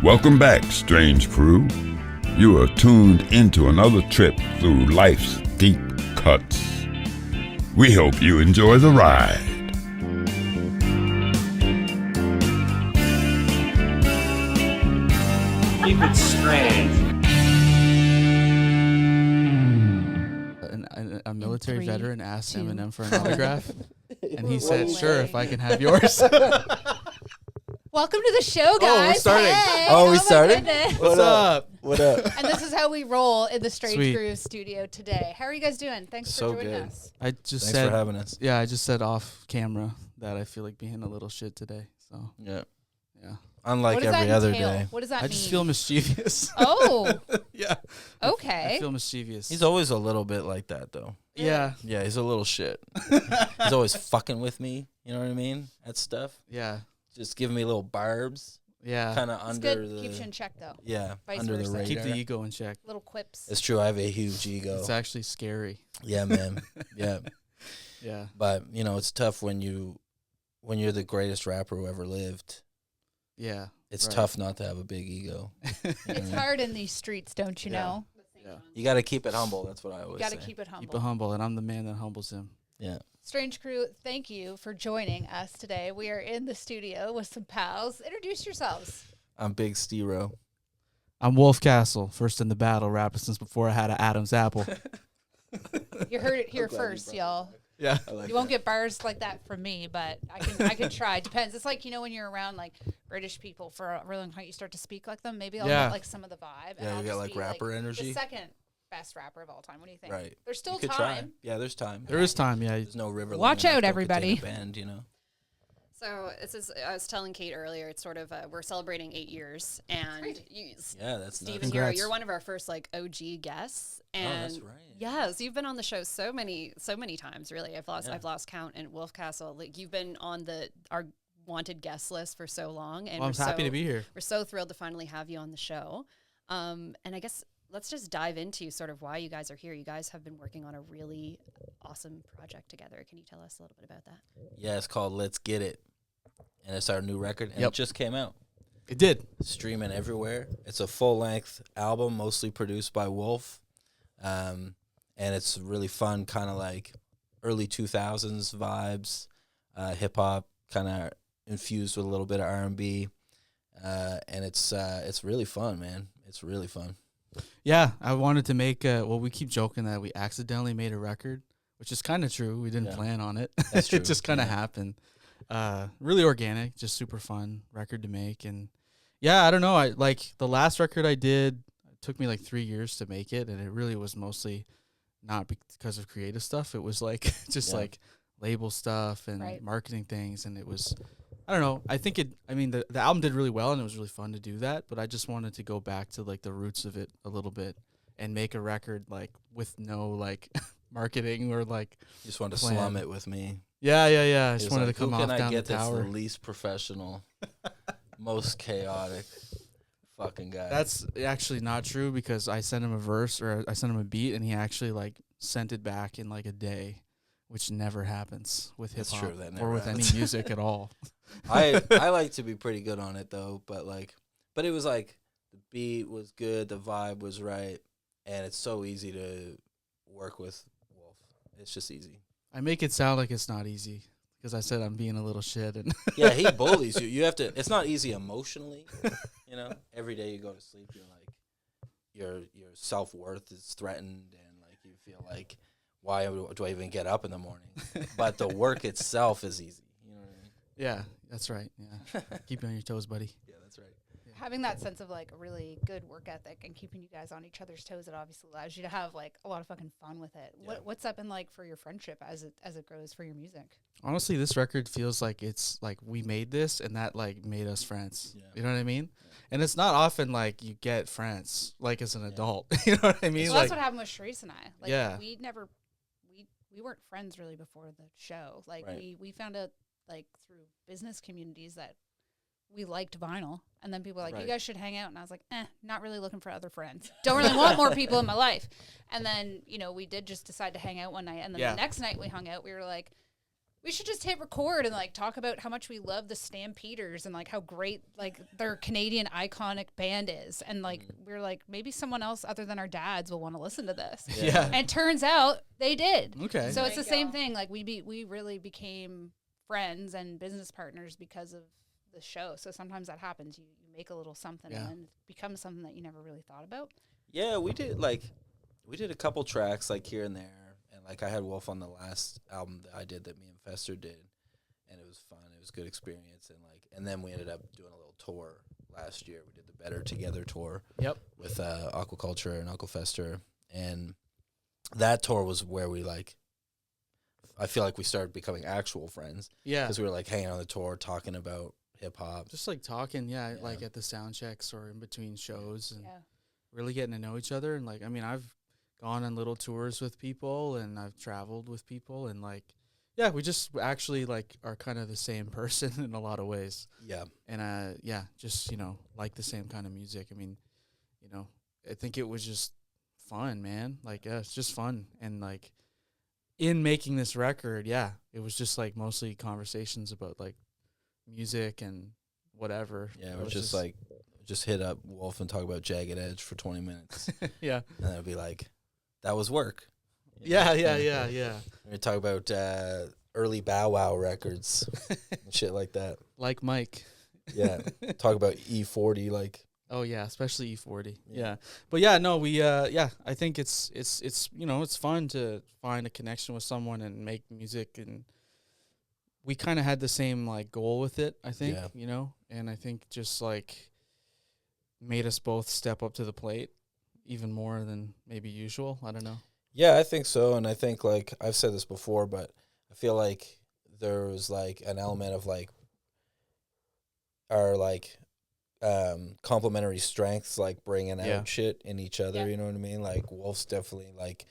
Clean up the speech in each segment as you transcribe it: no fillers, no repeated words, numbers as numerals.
Welcome back, strange crew. You are tuned into another trip through life's deep cuts. We hope you enjoy the ride. Keep it strange. A military veteran asked 2, Eminem for an autograph, and he said, way. "Sure, if I can have yours." Welcome to the show, guys. we're starting. Hey, Oh, we my started? goodness. What's up? What up? And this is how we roll in the Strange Sweet. Groove studio today. How are you guys doing? Thanks So for joining good. us. I just Thanks said, for having us. yeah, I just said off camera that I feel like being a little shit today. So Yeah. yeah, Unlike what does every that other entail? day. What does that I mean? just feel mischievous. Oh, yeah, okay. I feel mischievous. He's always a little bit like that, though. yeah, Yeah, he's a little shit. He's always fucking with me. You know what I mean? That stuff. yeah, Just giving me little barbs, yeah. kind of It's under good. the. Keeps you in check, though. Yeah, Vice under the versa. radar. Keep the ego in check. Little quips. It's true. I have a huge ego. It's actually scary. Yeah, man. Yeah, Yeah, but it's tough when you're the greatest rapper who ever lived. yeah. It's Right. tough not to have a big ego. It's hard in these streets, don't you Yeah. know? Yeah. You got to keep it humble. That's what I You always got say. to keep it humble. Keep it humble, and I'm the man that humbles him. Yeah. Strange Crew, thank you for joining us today. We are in the studio with some pals. Introduce yourselves. I'm Big Stero. I'm Wolfcastle, first in the battle, rapping since before I had an Adam's apple. You heard it here first, y'all. Yeah. You won't get bars like that from me, but I can try. Depends. It's like, when you're around like British people for a really long time, you start to speak like them. Maybe I'll Yeah. get like some of the vibe. and Yeah, I'll you got just like be, rapper the energy. second best rapper of all time. What do you think? Right. There's still You could time. try. Yeah, there's time. There is time, yeah. There's no river. Watch long enough out, to everybody. contain a band, So this is, I was telling Kate earlier, it's sort of, we're celebrating 8 years, and Yeah, that's Steve nuts. and Hero, Congrats. you're one of our first like OG guests, and that's right. yes, you've been on the show so many times. Really, I've Yeah. lost count. And Wolfcastle, like you've been on our wanted guest list for so long, and Well, I'm happy to be here. We're so thrilled to finally have you on the show. And I guess let's just dive into sort of why you guys are here. You guys have been working on a really awesome project together. Can you tell us a little bit about that? Yeah, it's called Let's Get It. And it's our new record. And Yep. it just came out. It did. Streaming everywhere. It's a full-length album, mostly produced by Wolf. And it's really fun, kind of like early 2000s vibes, hip-hop, kind of infused with a little bit of R&B. And it's really fun, man. It's really fun. Yeah, I wanted to make, we keep joking that we accidentally made a record, which is kind of true. We didn't Yeah. plan on it. That's true. It just kind of Yeah. happened. Really organic, just super fun record to make. And yeah, I don't know. I like the last record I did, it took me like 3 years to make it. And it really was mostly not because of creative stuff. It was like just Yeah. like label stuff and Right. marketing things. And it was, I don't know. I think the album did really well and it was really fun to do that. But I just wanted to go back to like the roots of it a little bit and make a record like with no like marketing or like, You just wanted to Plan. slum it with me. yeah. I He just was wanted like, to come who off can I down get the that's tower. the least professional, most chaotic fucking guy? That's actually not true because I sent him a verse or I sent him a beat and he actually like sent it back in like a day, which never happens with hip That's hop true, that or never with happens. any music at all. I like to be pretty good on it though, but it was like the beat was good, the vibe was right, and it's so easy to work with Wolf. It's just easy. I make it sound like it's not easy because I said I'm being a little shit and Yeah, he bullies you. You have to. It's not easy emotionally. Every day you go to sleep, you're like, your self-worth is threatened, and like you feel like, why do I even get up in the morning? But the work itself is easy. You know what I mean? yeah, that's right. Yeah, keep you on your toes, buddy. Yeah, that's right. Having that sense of like a really good work ethic and keeping you guys on each other's toes, it obviously allows you to have like a lot of fucking fun with it. Yeah. What's that been like for your friendship as it grows for your music? Honestly, this record feels like it's like we made this and that like made us friends. Yeah. You know what I mean? And it's not often like you get friends like as an adult. You know what I mean? So like that's what happened with Sharice and I. Like Yeah. we weren't friends really before the show. Like Right. we found out like through business communities that we liked vinyl, and then people were like, Right. you guys should hang out, and I was like, not really looking for other friends. Don't really want more people in my life. And then we did just decide to hang out one night, and then Yeah. the next night we hung out, we were like, we should just hit record and like talk about how much we love the Stampeders and like how great like their Canadian iconic band is. And like we're like, maybe someone else other than our dads will want to listen to this. Yeah. And turns out they did. Okay. So it's the same thing. Like we really became friends and business partners because of the show. So sometimes that happens. You make a little something and then it becomes something that you never really thought about. Yeah, we did a couple tracks like here and there. And like I had Wolf on the last album that I did that me and Fester did, and it was fun. It was a good experience, and then we ended up doing a little tour last year. We did the Better Together tour. Yep. With Aquaculture and Uncle Fester, and that tour was where we like. I feel like we started becoming actual friends. Yeah. Because we were like hanging on the tour, talking about hip hop, Just like talking, like at the sound checks or in between shows, and Yeah. really getting to know each other. And like, I mean, I've gone on little tours with people, and I've traveled with people, and like, yeah, we just actually like are kind of the same person in a lot of ways. Yeah. And just like the same kind of music. I mean, I think it was just fun, man. Like, yeah, it's just fun. And like in making this record, it was just like mostly conversations about like music and whatever. Yeah, It we're was just like hit up Wolf and talk about Jagged Edge for 20 minutes. yeah. And it'd be like, that was work. Yeah. We talk about early Bow Wow records and shit like that. Like Mike. Yeah. Talk about E40 like. Oh yeah, especially E40. Yeah. Yeah. But yeah, no, we I think it's it's fun to find a connection with someone and make music, and we kind of had the same like goal with it, I think, and I think just like made us both step up to the plate even more than maybe usual. I don't know. Yeah, I think so. And I think like I've said this before, but I feel like there was like an element of like our like complementary strengths, like bringing out shit in each other. Yeah. You know what I mean? Like Wolf's definitely like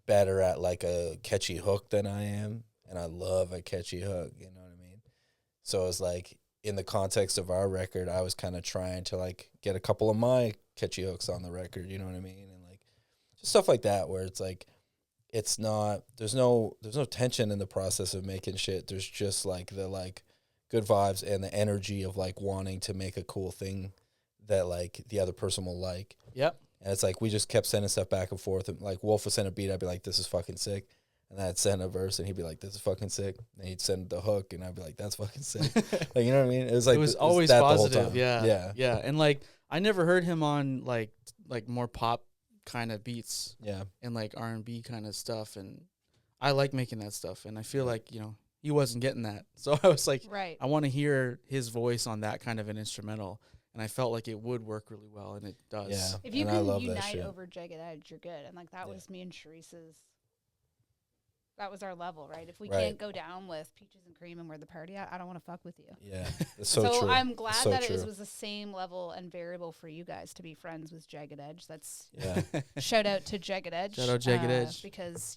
better at like a catchy hook than I am, and I love a catchy hook. You know what I mean? So it's like in the context of our record, I was kind of trying to like get a couple of my catchy hooks on the record. You know what I mean? And like just stuff like that, where it's like it's not there's no tension in the process of making shit. There's just like the like good vibes and the energy of like wanting to make a cool thing that like the other person will like. Yep. And it's like we just kept sending stuff back and forth. And like Wolf would send a beat, I'd be like, "This is fucking sick," and then I'd send a verse, and he'd be like, "This is fucking sick." And he'd send the hook, and I'd be like, "That's fucking sick." Like, you know what I mean? It was like it was always that the whole positive. time. Yeah. And like I never heard him on like more pop kind of beats. Yeah. And like R&B kind of stuff, and I like making that stuff, and I feel like he wasn't getting that, so I was like, Right. I want to hear his voice on that kind of an instrumental, and I felt like it would work really well, and it does. Yeah. If you And I can love that unite shit. over Jagged Edge, you're good. And like that was me and Sharice's. That was our level, right? If we Right. can't go down with Peaches and Cream and Where the Party At, I don't want to fuck with you. Yeah. It's so true. I'm glad So that true. it was the same level and variable for you guys to be friends with Jagged Edge. That's Yeah. shout out to Jagged Edge. Shout out Jagged Edge. Because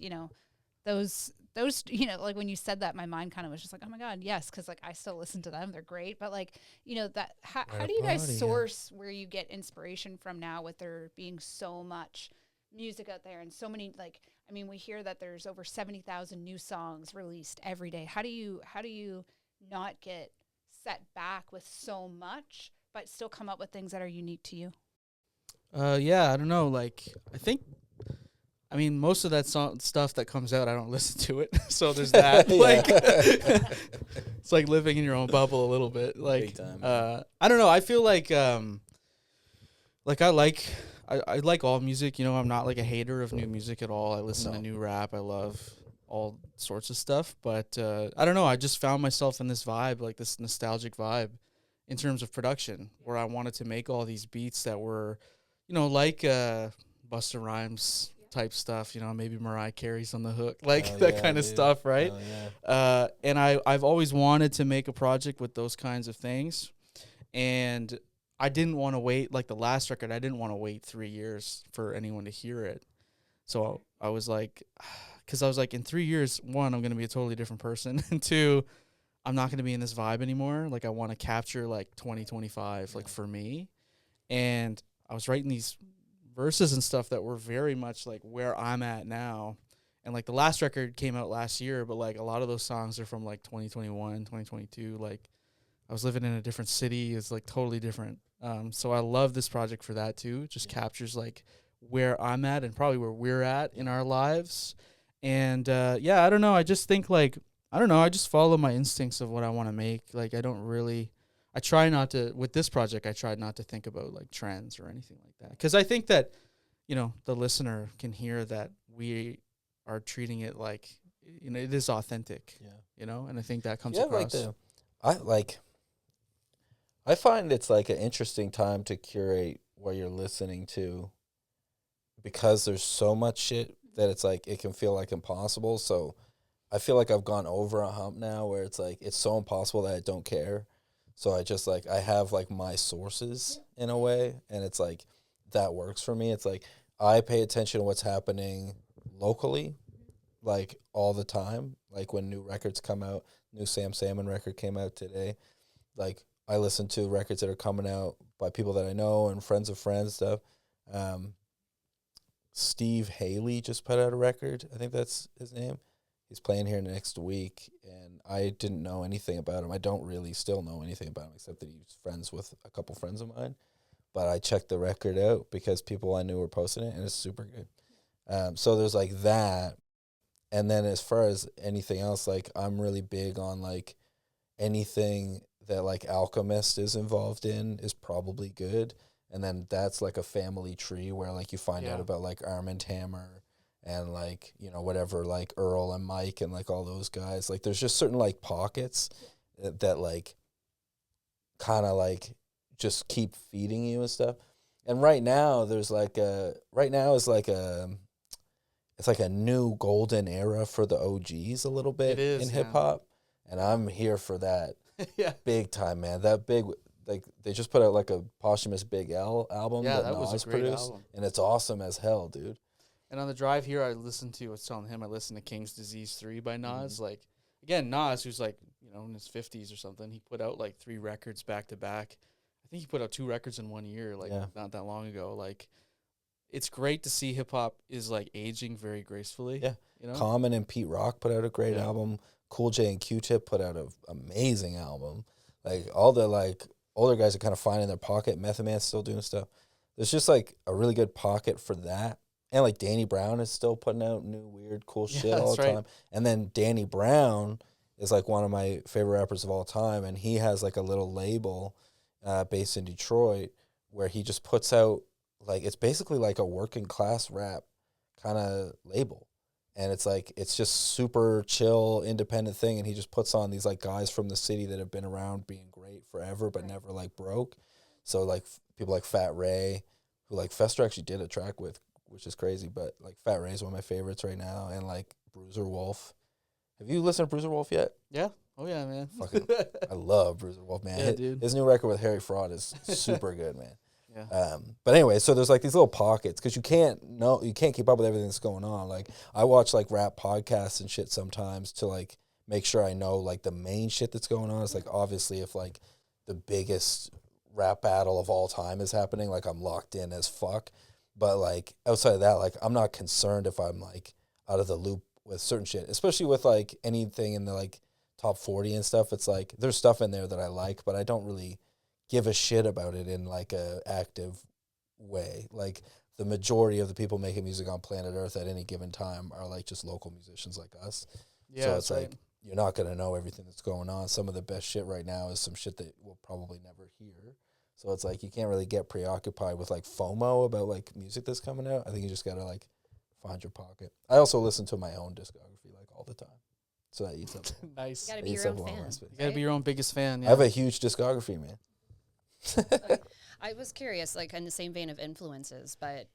those like when you said that, my mind kind of was just like, oh my god, yes, because like I still listen to them, they're great. But like that how do you guys Party At. source where you get inspiration from now, with there being so much music out there and so many like we hear that there's over 70,000 new songs released every day. How do you not get set back with so much but still come up with things that are unique to you? Yeah, I don't know. Like, most of that stuff that comes out, I don't listen to it. So there's that. Like, it's like living in your own bubble a little bit. Like, Big time. I don't know. I feel like I like all music. I'm not like a hater of new music at all. I listen to new rap. I love all sorts of stuff. But I don't know. I just found myself in this vibe, like this nostalgic vibe, in terms of production, where I wanted to make all these beats that were, like Busta Rhymes type stuff. Maybe Mariah Carey's on the hook, like that kind of stuff, right? Yeah. And I've always wanted to make a project with those kinds of things, and I didn't want to wait, like the last record, I didn't want to wait 3 years for anyone to hear it. So I was like, because I was like, in 3 years, one, I'm going to be a totally different person. And two, I'm not going to be in this vibe anymore. Like, I want to capture like 2025, like for me. And I was writing these verses and stuff that were very much like where I'm at now. And like the last record came out last year, but like a lot of those songs are from like 2021, 2022. Like I was living in a different city. It's like totally different. So I love this project for that too. It just captures like where I'm at and probably where we're at in our lives. And yeah, I don't know. I just think like, I don't know. I just follow my instincts of what I want to make. Like I try not to, with this project, I tried not to think about like trends or anything like that. Because I think that, you know, the listener can hear that we are treating it like, you know, it is authentic. Yeah. You know, and I think that comes across. I find it's like an interesting time to curate what you're listening to, because there's so much shit that it's like it can feel like impossible. So I feel like I've gone over a hump now where it's like it's so impossible that I don't care. So I just like I have like my sources in a way, and it's like that works for me. It's like I pay attention to what's happening locally, like all the time. Like when new records come out, new Sam Salmon record came out today. Like I listen to records that are coming out by people that I know and friends of friends stuff. Steve Haley just put out a record. I think that's his name. He's playing here next week, and I didn't know anything about him. I don't really still know anything about him except that he's friends with a couple friends of mine. But I checked the record out because people I knew were posting it, and it's super good. So there's like that. And then as far as anything else, like I'm really big on like anything that like Alchemist is involved in is probably good. And then that's like a family tree where like you find out about like Armand Hammer and like, you know, whatever, like Earl and Mike and like all those guys. Like there's just certain like pockets that like kind of like just keep feeding you and stuff. And right now there's like it's like a new golden era for the OGs a little bit in hip hop. And I'm here for that. Yeah. Big time, man. That big, like, they just put out, like, a posthumous Big L album that was a great produced, album. And it's awesome as hell, dude. And on the drive here, I listened to King's Disease 3 by Nas. Mm-hmm. Like, again, Nas, who's, like, you know, in his 50s or something, he put out, like, 3 records back-to-back. I think he put out 2 records in 1 year, like, not that long ago. Like, it's great to see hip-hop is, like, aging very gracefully. Yeah. You know? Common and Pete Rock put out a great album. Cool J and Q-Tip put out an amazing album. Like, all the, like, older guys are kind of finding their pocket. Method Man's still doing stuff. There's just, like, a really good pocket for that. And, like, Danny Brown is still putting out new, weird, cool shit all the time. And then Danny Brown is, like, one of my favorite rappers of all time. And he has, like, a little label based in Detroit where he just puts out, like, it's basically like a working class rap kind of label. And it's like, it's just super chill, independent thing. And he just puts on these like guys from the city that have been around being great forever, but never like broke. So like people like Fat Ray, who like Fester actually did a track with, which is crazy. But like Fat Ray is one of my favorites right now. And like Bruiser Wolf. Have you listened to Bruiser Wolf yet? Yeah. Oh yeah, man. Fucking, I love Bruiser Wolf, man. Yeah, dude. His new record with Harry Fraud is super good, man. Yeah. But anyway, so there's like these little pockets because you can't keep up with everything that's going on. Like I watch like rap podcasts and shit sometimes to like make sure I know like the main shit that's going on. It's like obviously if like the biggest rap battle of all time is happening, like I'm locked in as fuck. But like outside of that, like I'm not concerned if I'm like out of the loop with certain shit, especially with like anything in the like top 40 and stuff. It's like there's stuff in there that I like, but I don't really give a shit about it in like a active way. Like the majority of the people making music on planet Earth at any given time are like just local musicians like us. Yeah, so it's like you're not gonna know everything that's going on. Some of the best shit right now is some shit that we'll probably never hear. So it's like you can't really get preoccupied with like FOMO about like music that's coming out. I think you just gotta like find your pocket. I also listen to my own discography like all the time. So that eats up. Nice. You gotta be your own fan. You gotta be your own biggest fan. Yeah. I have a huge discography, man. I was curious, like in the same vein of influences, but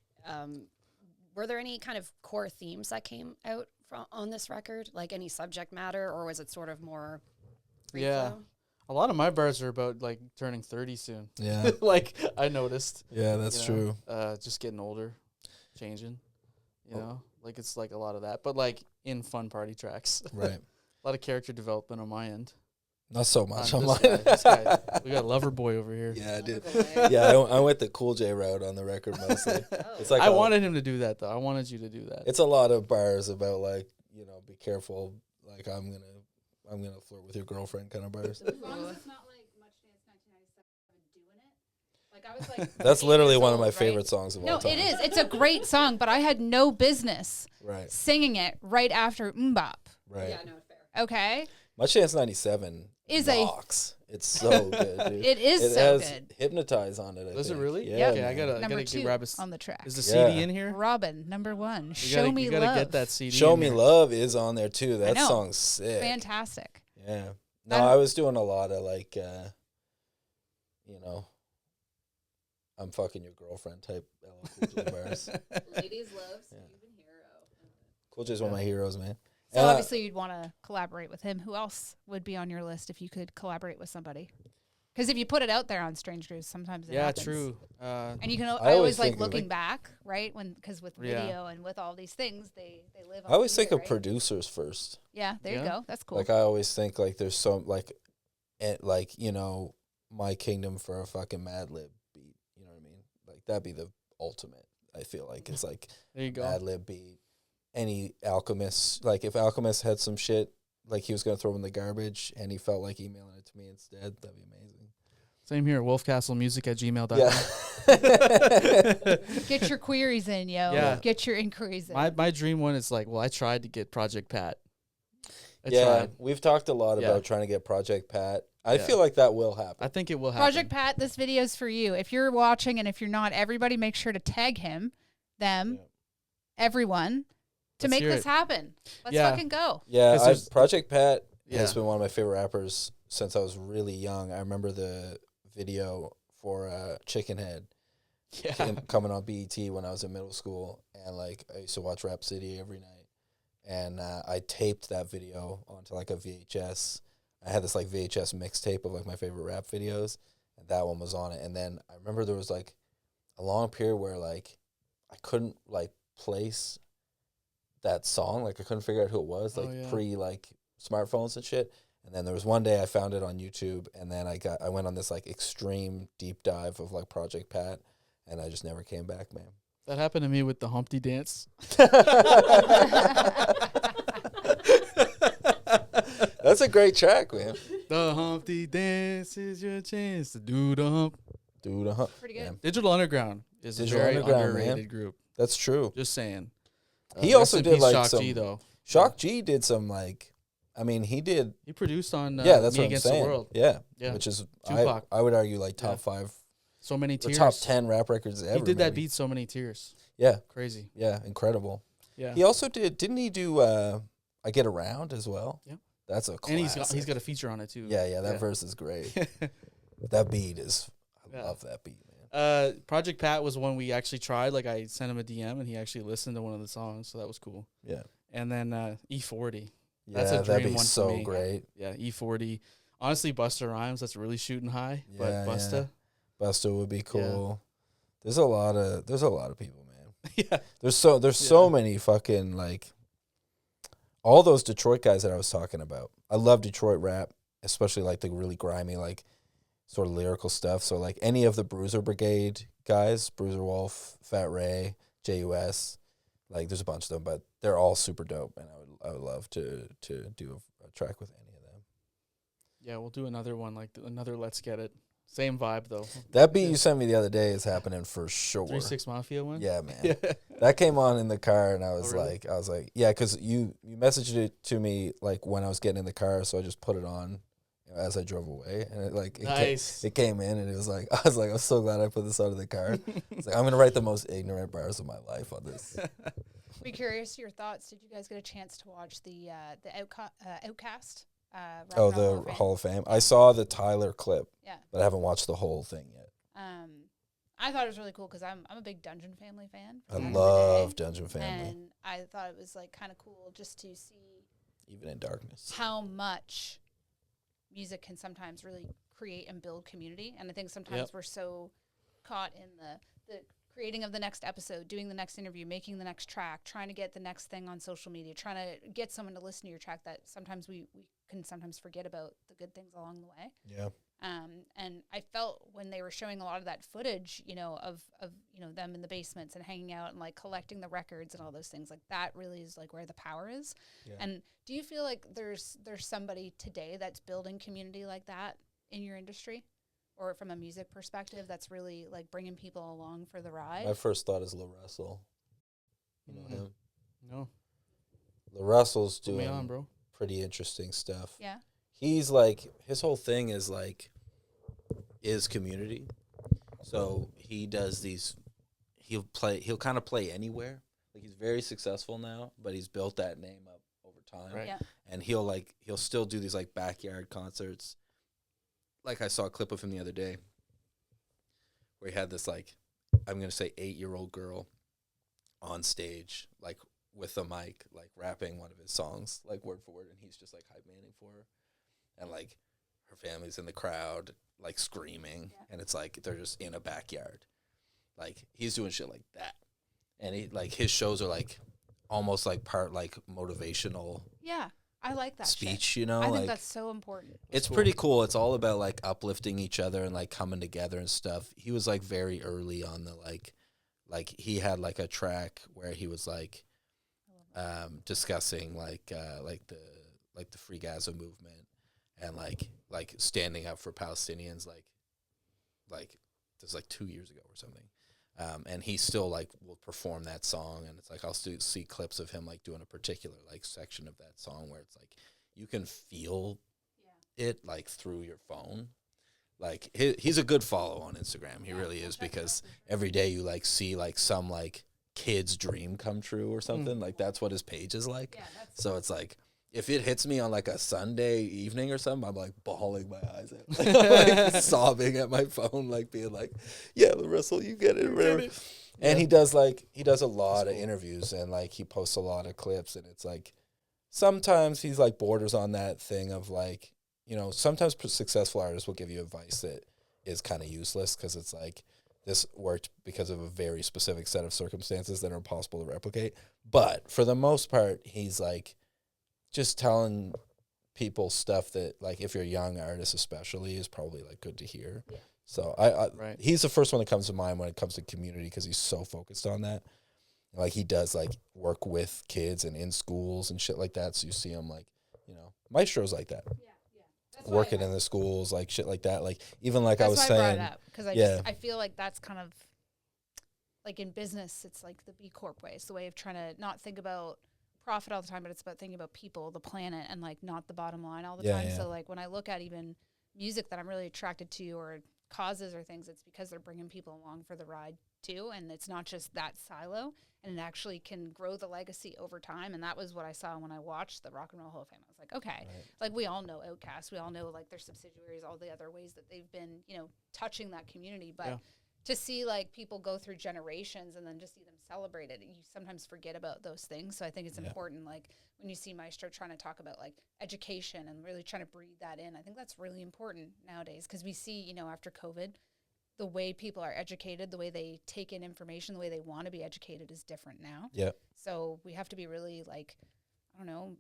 were there any kind of core themes that came out on this record, like any subject matter, or was it sort of more free flow? A lot of my bars are about like turning 30 soon. Yeah. Like I noticed. Yeah, that's true. Just getting older, changing, you know, like it's like a lot of that, but like in fun party tracks. Right. A lot of character development on my end. Not so much on on this mine. This guy. We got Lover Boy over here. Yeah, I did. Loverboy. Yeah, I went the Cool J route on the record mostly. Oh. It's like I wanted him to do that though. I wanted you to do that. It's a lot of bars about like, you know, be careful. Like I'm gonna flirt with your girlfriend kind of bars. As long as it's not like Much Dance 1997 doing it. Like I was like, That's 8 literally years one of my old, favorite right? songs of No, all time. it is. It's a great song, but I had no business Right, singing it right after Mbop. right. Yeah, no, fair. Okay, Much Dance 97 Is a- rocks. It's so good, dude. it is It so has good. Hypnotize on it. I Does it think. really? Yeah. Okay, I man. gotta Number get 2 grab a. on the track. Is the Yeah. CD in here? Robin, number 1. You Show gotta, me you gotta love. get that CD. Show in Me here. Love is on there too. That know. song's sick. Fantastic. Yeah. No, I'm- I was doing a lot of like, you know, I'm fucking your girlfriend type LL Cool J bars. Ladies love Yeah. Steven Hero. Cool J's one of my heroes, man. So And obviously you'd want to collaborate with him. Who else would be on your list if you could collaborate with somebody? Because if you put it out there on Strange Brews, sometimes it Yeah, happens. true. And you can. I I always always like think of, looking like- back, right? Because with Yeah. video and with all these things, they live. I always on think here, of right? producers first. Yeah, there you Yeah. go. That's cool. Like I always think like there's some like you know, My Kingdom for a fucking Mad Lib beat. You know what I mean? Like that'd be the ultimate. I feel like it's like There you go. Mad Lib beat. Any Alchemist, like if Alchemist had some shit like he was gonna throw in the garbage and he felt like emailing it to me instead, that'd be amazing. Same here. wolfcastlemusic@gmail.com. Yeah. Get your queries in, yo. Yeah. Get your inquiries in. My dream one is like, well, I tried to get Project Pat. I Yeah, tried. we've talked a lot Yeah. about trying to get Project Pat. I Yeah. feel like that will happen. I think it will happen. Project Pat, this video's for you. If you're watching and if you're not, everybody make sure to tag him, them, Yeah. everyone to Let's make hear this it. happen. Let's Yeah. fucking go. Yeah, 'Cause there's- Project Pat has Yeah. been one of my favorite rappers since I was really young. I remember the video for Chicken Head Yeah. coming on BET when I was in middle school, and like I used to watch Rap City every night, and I taped that video onto like a VHS. I had this like VHS mixtape of like my favorite rap videos, and that one was on it. And then I remember there was like a long period where like I couldn't like place that song, like I couldn't figure out who it was, like pre like smartphones and shit. And then there was one day I found it on YouTube, and then I went on this like extreme deep dive of like Project Pat, and I just never came back, man. That happened to me with the Humpty Dance. That's a great track, man. The Humpty Dance is your chance to do the hump. Dude, Pretty good. Yeah. Digital Underground is Digital a very Underground, man. underrated group. That's true. Just saying. He Rest also in did peace, like Shock some. G, though. Shock G did some like, I mean, he did. He produced on Yeah, that's Me what I'm Against saying. the World. Yeah, Yeah. which is Tupac. I would argue like top Yeah. 5 So many or tears. top 10 rap records ever. He did that maybe. beat so many tears. Yeah, Crazy. yeah, incredible. Yeah. He also didn't he do I Get Around as well? Yep. That's a And classic. he's got a feature on it too. Yeah, that verse is great. That beat is I Yeah. love that beat, man. Project Pat was one we actually tried. Like I sent him a DM and he actually listened to one of the songs, so that was cool. Yeah. And then E40. Yeah, That's a that'd dream be one for so me. great. Yeah, E40. Honestly, Busta Rhymes, that's really shooting high. Yeah, But Busta. Busta would be cool. There's a lot of people, man. Yeah. There's so many fucking like all those Detroit guys that I was talking about. I love Detroit rap, especially like the really grimy, like sort of lyrical stuff. So like any of the Bruiser Brigade guys, Bruiser Wolf, Fat Ray, JUS, like there's a bunch of them, but they're all super dope, and I would love to do a track with any of them. Yeah, we'll do another one, like another Let's Get It. Same vibe though. That beat you sent me the other day is happening for sure. 3-6 Mafia one? Yeah, man. Yeah. That came on in the car, and I was really? like, yeah, because you messaged it to me like when I was getting in the car, so I just put it on as I drove away, and Nice. it came in, and it was like I was so glad I put this on in the car. It's like I'm gonna write the most ignorant bars of my life on this. Be curious your thoughts. Did you guys get a chance to watch the Outcast? Oh, Rock and Roll the Hall of Fame. I saw the Tyler clip, Yeah. but I haven't watched the whole thing yet. I thought it was really cool because I'm a big Dungeon Family fan. I back in the love day, Dungeon Family, and I thought it was like kind of cool just to see even in darkness. how much music can sometimes really create and build community. And I think sometimes Yep. we're so caught in the creating of the next episode, doing the next interview, making the next track, trying to get the next thing on social media, trying to get someone to listen to your track, that sometimes we can sometimes forget about the good things along the way. Yeah. And I felt when they were showing a lot of that footage, of them in the basements and hanging out and like collecting the records and all those things, like that really is like where the power is. Yeah. And do you feel like there's somebody today that's building community like that in your industry, or from a music perspective, that's really like bringing people along for the ride? My first thought is LaRussell. You know him? No. LaRussell's Put me doing on, bro. pretty interesting stuff. Yeah. He's like, his whole thing is like, is community. So he does these, he'll kind of play anywhere. Like, he's very successful now, but he's built that name up over time. Right. Yeah. And he'll still do these like backyard concerts. Like, I saw a clip of him the other day where he had this, like, I'm going to say 8-year-old girl on stage, like, with a mic, like, rapping one of his songs, like, word for word, and he's just, like, hype manning for her. And, like, her family's in the crowd, like, screaming, and it's, like, they're just in a backyard. Like, he's doing shit like that. And, he like, his shows are, like, almost, like, part, like, motivational Yeah. I like that speech, shit. you know? I think like, that's so important. it's pretty cool. It's all about, like, uplifting each other and, like, coming together and stuff. He was, like, very early on the, like, he had, like, a track where he was, like, discussing, like the Free Gaza movement and, like standing up for Palestinians, like this was, like, 2 years ago or something. And he still, like, will perform that song, and it's, like, I'll see clips of him, like, doing a particular, like, section of that song where it's, like, you can feel it, like, through your phone. Like, he's a good follow on Instagram. He really is, because every day you, like, see, like, some, like, kid's dream come true or something. Like, that's what his page is like. Yeah, So it's, like, if it hits me on, like, a Sunday evening or something, I'm, like, bawling my eyes out. Like, sobbing at my phone, like, being like, yeah, Russell, you get it. Whatever. And he does a lot of interviews, and, like, he posts a lot of clips, and it's, like, sometimes he's, like, borders on that thing of, like, sometimes successful artists will give you advice that is kind of useless, because it's, like, this worked because of a very specific set of circumstances that are impossible to replicate. But for the most part, he's, like, just telling people stuff that, like, if you're a young artist especially, is probably, like, good to hear. Yeah. So Right. He's the first one that comes to mind when it comes to community, because he's so focused on that. Like, he does, like, work with kids and in schools and shit like that. So you see him, like, Maestro's like that. That's Working in the schools, like, shit like that. Like, even like I was why I saying. brought it up, because I feel like that's kind of like, in business, it's like the B Corp way. It's the way of trying to not think about profit all the time, but it's about thinking about people, the planet, and, like, not the bottom line all the time. Yeah. So, like, when I look at even music that I'm really attracted to, or causes or things, it's because they're bringing people along for the ride too, and it's not just that silo, and it actually can grow the legacy over time. And that was what I saw when I watched the Rock and Roll Hall of Fame. I was like, okay, like, we all know Outkast, we all know, like, their subsidiaries, all the other ways that they've been, touching that community, but to see, like, people go through generations and then just see them celebrated, you sometimes forget about those things. So I think it's important, like, when you see Maestro trying to talk about, like, education and really trying to breathe that in, I think that's really important nowadays, because we see, after COVID, the way people are educated, the way they take in information, the way they want to be educated is different now. Yeah. So we have to be really, like, I don't know,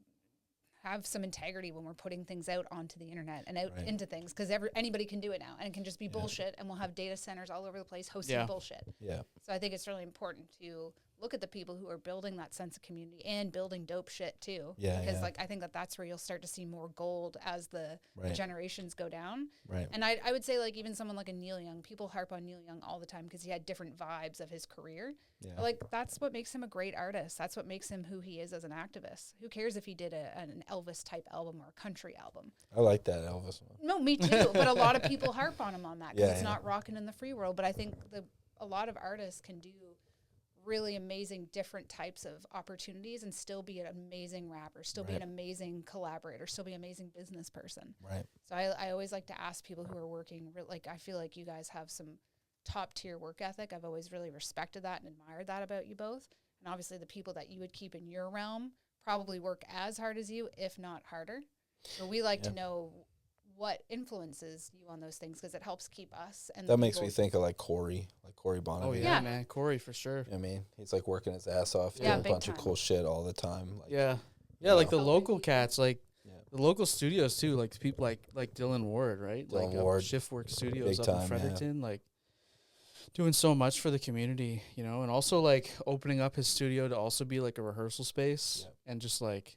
have some integrity when we're putting things out onto the internet and out into things, because anybody can do it now, and it can just be bullshit, and we'll have data centers all over the place hosting bullshit. Yeah. So I think it's really important to look at the people who are building that sense of community and building dope shit too. Yeah. Because like, I think that's where you'll start to see more gold as the generations go down. Right. And I would say, like, even someone like a Neil Young, people harp on Neil Young all the time because he had different vibes of his career. Yeah. But, like, that's what makes him a great artist. That's what makes him who he is as an activist. Who cares if he did an Elvis type album or a country album? I like that Elvis one. No, me too. But a lot of people harp on him on that because it's not rocking in the free world. But I think a lot of artists can do really amazing different types of opportunities and still be an amazing rapper, still be an amazing collaborator, still be an amazing business person. Right. So I always like to ask people who are working, like, I feel like you guys have some top tier work ethic. I've always really respected that and admired that about you both. And obviously the people that you would keep in your realm probably work as hard as you, if not harder. So we like to know what influences you on those things, because it helps keep us and That makes me think of like Corey Bonner. Oh yeah, man, Corey for sure. You know what I mean, he's like working his ass off, Yeah, doing a big bunch of time. cool shit all the time. Like, Yeah, know. like the local cats, like Yeah. the local studios too, like people like Dylan Ward, right? Dylan like Ward, Shiftwork Studios big up time, in yeah. Fredericton, like doing so much for the community, you know, and also like opening up his studio to also be like a rehearsal space and just like,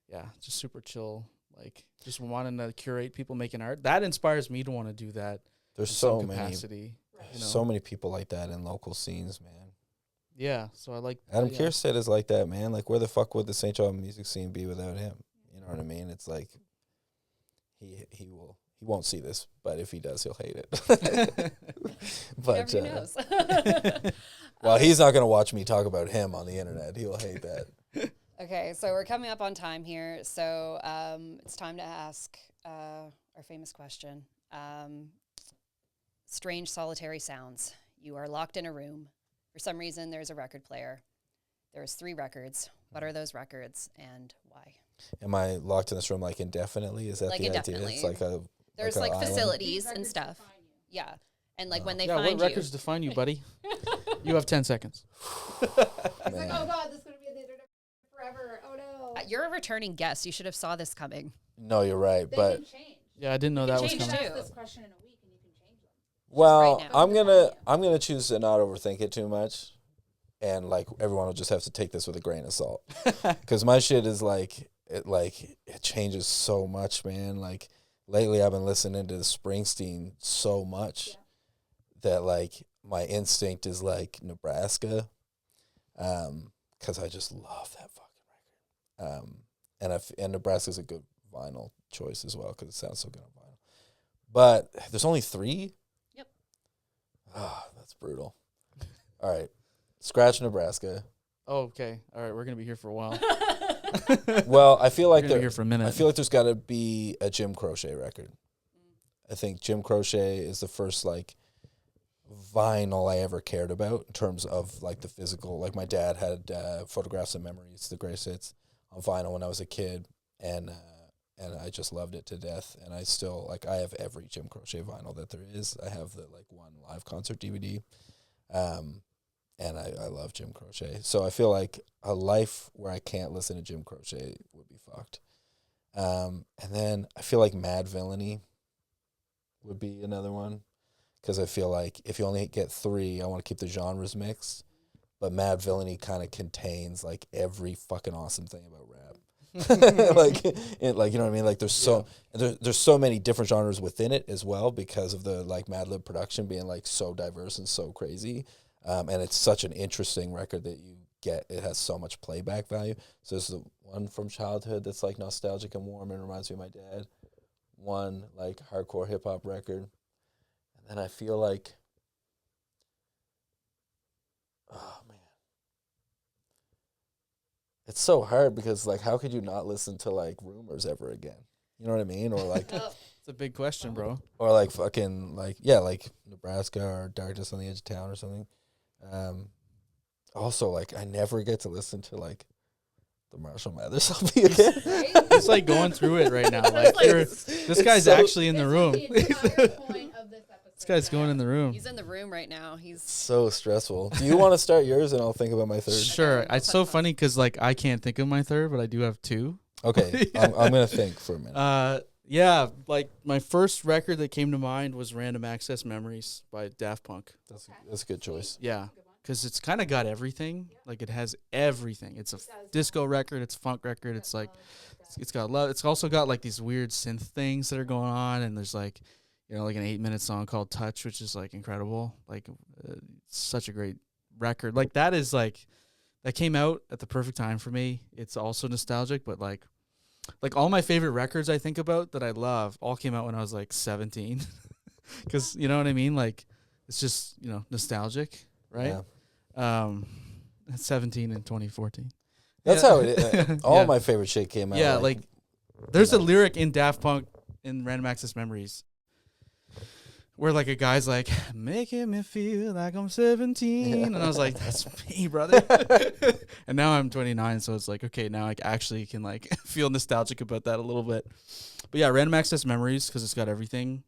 yeah, just super chill, like just wanting to curate people making art. That inspires me to want to do that. There's in so some many, capacity, you know? so many people like that in local scenes, man. Yeah, so I like Adam yeah. Kierstead is like that, man. Like, where the fuck would the St. John music scene be without him? You know what I mean? It's like he won't see this, but if he does, he'll hate it. But Never knows. well, he's not gonna watch me talk about him on the internet. He'll hate that. Okay, so we're coming up on time here. So it's time to ask our famous question. Strange solitary sounds. You are locked in a room. For some reason, there's a record player. There's 3 records. What are those records and why? Am I locked in this room like indefinitely? Is that Like the idea? indefinitely. It's like a There's a like island? facilities and stuff. Yeah. And like when they Yeah, find what records define you, buddy? You have 10 seconds. It's like, Man. oh god, this is gonna be the internet forever. Oh no. you're a returning guest. You should have saw this coming. No, you're right, They but can change. Yeah, I didn't know that was change coming. too. Ask this question in a week and you can change them. well, right now. I'm gonna choose to not overthink it too much, and like everyone will just have to take this with a grain of salt, because my shit is like it changes so much, man. Like lately, I've been listening to Springsteen so much that like my instinct is like Nebraska, because I just love that fucking record, and Nebraska's a good vinyl choice as well because it sounds so good on vinyl. But there's only 3. Yep. Oh, that's brutal. All right, scratch Nebraska. Oh, okay. All right, we're gonna be here for a while. Well, I feel like We're gonna be here for a minute. I feel like there's got to be a Jim Croce record. I think Jim Croce is the first like vinyl I ever cared about in terms of like the physical. Like my dad had Photographs and Memories, the greatest hits, on vinyl when I was a kid, and I just loved it to death. And I still like I have every Jim Croce vinyl that there is. I have the like one live concert DVD, and I love Jim Croce. So I feel like a life where I can't listen to Jim Croce would be fucked. And then I feel like Mad Villainy would be another one, because I feel like if you only get 3, I want to keep the genres mixed. But Mad Villainy kind of contains like every fucking awesome thing about rap. like you know what I mean? Like there's so many different genres within it as well, because of the like Mad Lib production being like so diverse and so crazy. And it's such an interesting record that you get. It has so much playback value. So there's the one from childhood that's like nostalgic and warm and reminds me of my dad. One like hardcore hip hop record. And then I feel like, oh man, it's so hard because like how could you not listen to like Rumors ever again? You know what I mean? Or like It's a big question, bro. or like fucking like yeah, like Nebraska or Darkness on the Edge of Town or something. Also like I never get to listen to like the Marshall Mathers LP again. It's like going through it right now. Like this guy's so- actually in the room. The entire point of this episode. This guy's going in the room. He's in the room right now. He's So stressful. Do you want to start yours and I'll think about my third? Sure. Okay, It's so funny because like I can't think of my third, but I do have 2. Okay, Yeah. I'm gonna think for a minute. Yeah, like my first record that came to mind was Random Access Memories by Daft Punk. That's a good choice. Yeah, because it's kind of got everything. Like it has everything. It's a disco record. It's a funk record. It's like it's got love. It's also got like these weird synth things that are going on, and there's like, you know, like an 8-minute song called Touch, which is like incredible. Like such a great record. Like that is like that came out at the perfect time for me. It's also nostalgic, but like all my favorite records I think about that I love all came out when I was like 17. Because you know what I mean? Like it's just, you know, nostalgic, right? Yeah. 17 in 2014. That's Yeah. how it is. All Yeah. my favorite shit came out. Yeah, like there's a lyric in Daft Punk in Random Access Memories where like a guy's like, making me feel like I'm 17. And I was like, that's me, brother. And now I'm 29. So it's like, okay, now I actually can like feel nostalgic about that a little bit. But yeah, Random Access Memories, because it's got everything.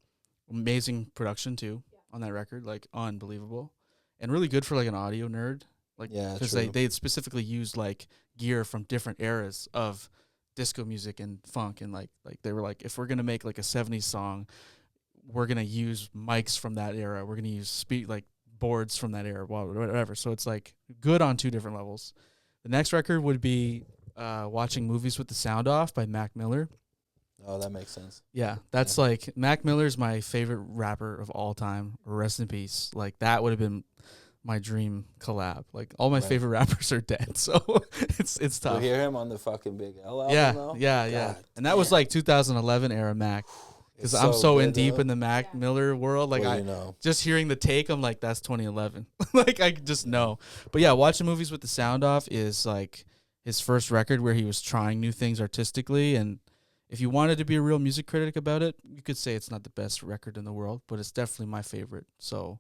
Amazing production too on that record, like unbelievable, and really good for like an audio nerd. Like, Yeah, because true. they specifically used like gear from different eras of disco music and funk, and like they were like, if we're gonna make like a 70s song, we're gonna use mics from that era. We're gonna use like boards from that era, whatever. So it's like good on two different levels. The next record would be Watching Movies with the Sound Off by Mac Miller. Oh, that makes sense. Yeah, that's like Mac Miller's my favorite rapper of all time. Rest in peace. Like that would have been my dream collab. Like all my Right. favorite rappers are dead, so it's You tough. hear him on the fucking Big L album, Yeah, though? yeah. God And that was damn. like 2011 era Mac. Because It's I'm so in good, deep though. in the Mac Yeah. Miller world. Like Well, I you know. just hearing the take, I'm like, that's 2011. Like I just know. But yeah, Watching Movies with the Sound Off is like his first record where he was trying new things artistically. And if you wanted to be a real music critic about it, you could say it's not the best record in the world, but it's definitely my favorite. So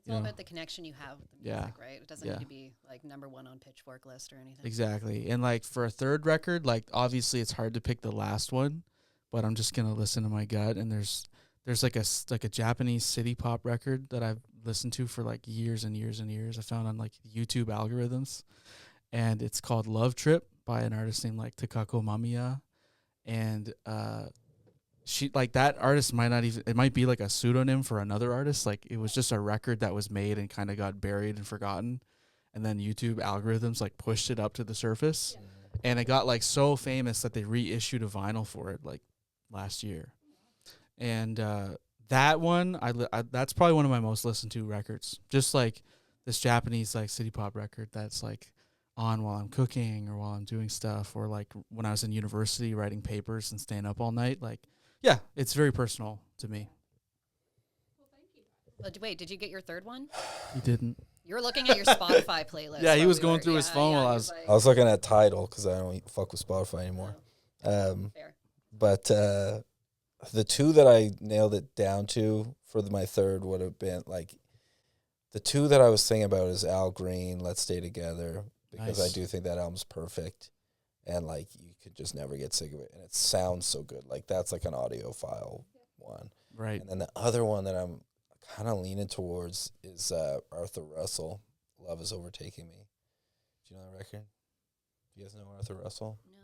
It's all Yeah. about the connection you have with the Yeah. music, right? It doesn't Yeah. need to be like #1 on Pitchfork list or anything. exactly. And like for a third record, like obviously it's hard to pick the last one, but I'm just gonna listen to my gut. And there's like a Japanese city pop record that I've listened to for like years and years and years. I found on like YouTube algorithms, and it's called Love Trip by an artist named like Takako Mamiya. And she like that artist might not even, it might be like a pseudonym for another artist. Like it was just a record that was made and kind of got buried and forgotten, and then YouTube algorithms like pushed it up to the surface, and it got like so famous that they reissued a vinyl for it like last year. And that one that's probably one of my most listened to records. Just like this Japanese like city pop record that's like on while I'm cooking or while I'm doing stuff, or like when I was in university writing papers and staying up all night. Like, yeah, it's very personal to me. Wait, did you get your third one? He didn't. You were looking at your Spotify playlist. Yeah, he while was we going were- through his phone while I was- like, I was looking at Tidal because I don't fuck with Spotify anymore. fair. But the two that I nailed it down to for my third would have been like the two that I was thinking about is Al Green, Let's Stay Together, because Nice. I do think that album's perfect, and like you could just never get sick of it, and it sounds so good. Like that's like an audiophile one. Right. And then the other one that I'm kind of leaning towards is Arthur Russell, Love Is Overtaking Me. Do you know that record? Do you guys know Arthur Russell? No.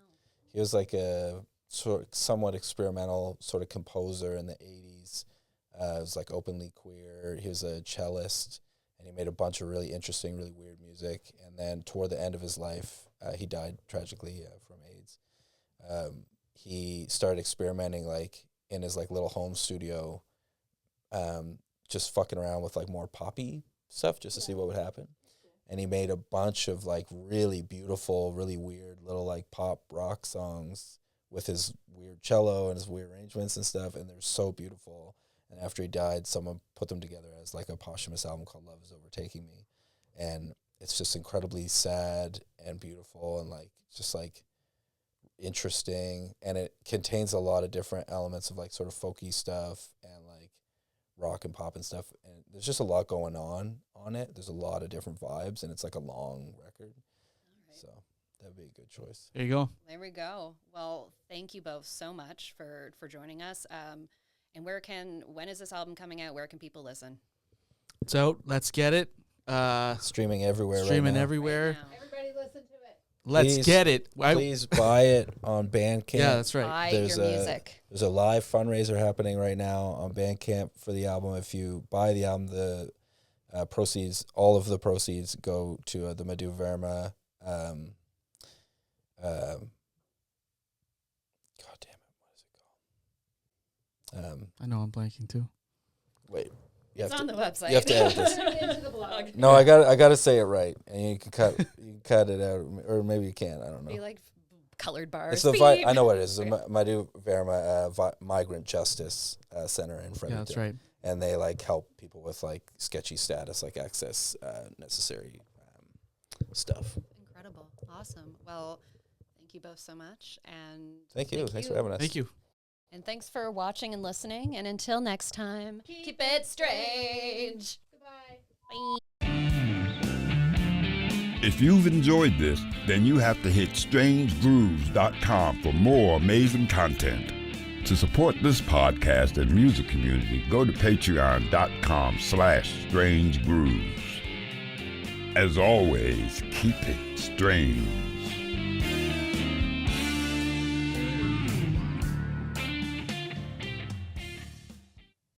He was like a somewhat experimental sort of composer in the 80s. He was like openly queer. He was a cellist, and he made a bunch of really interesting, really weird music. And then toward the end of his life, he died tragically from AIDS. He started experimenting like in his like little home studio, just fucking around with like more poppy stuff just to see what would happen. And he made a bunch of like really beautiful, really weird little like pop rock songs with his weird cello and his weird arrangements and stuff, and they're so beautiful. And after he died, someone put them together as like a posthumous album called Love Is Overtaking Me. And it's just incredibly sad and beautiful and like just like interesting, and it contains a lot of different elements of like sort of folky stuff and like rock and pop and stuff, and there's just a lot going on it. There's a lot of different vibes, and it's like a long record. So that'd be a good choice. There you go. There we go. Well, thank you both so much for joining us. And when is this album coming out? Where can people listen? It's out. Let's get it. Streaming everywhere Streaming right now. everywhere. Right now. Everybody listen to it. Let's Please- get it. Please buy it on Bandcamp. Yeah, that's right. Buy There's your a- music. There's a live fundraiser happening right now on Bandcamp for the album. If you buy the album, the proceeds, all of the proceeds go to the Madhu Verma. God damn it, what is it called? I know I'm blanking too. Wait, you It's have on to. the website. You have to edit this. Turn it into the blog. No, I got to say it right, and you can cut it out, or maybe you can't. I don't know. Be like colored bars. It's the Beep. I know what it is. The Madhu Verma Migrant Justice Center in Fredericton. Yeah, that's right. And they like help people with like sketchy status, like access necessary stuff. Incredible. Awesome. Well, thank you both so much. And Thank you. Thanks for having us. Thank you. And thanks for watching and listening. And until next time, keep it strange. Goodbye. If you've enjoyed this, then you have to hit strangegrooves.com for more amazing content. To support this podcast and music community, go to patreon.com/strangegrooves. As always, keep it strange.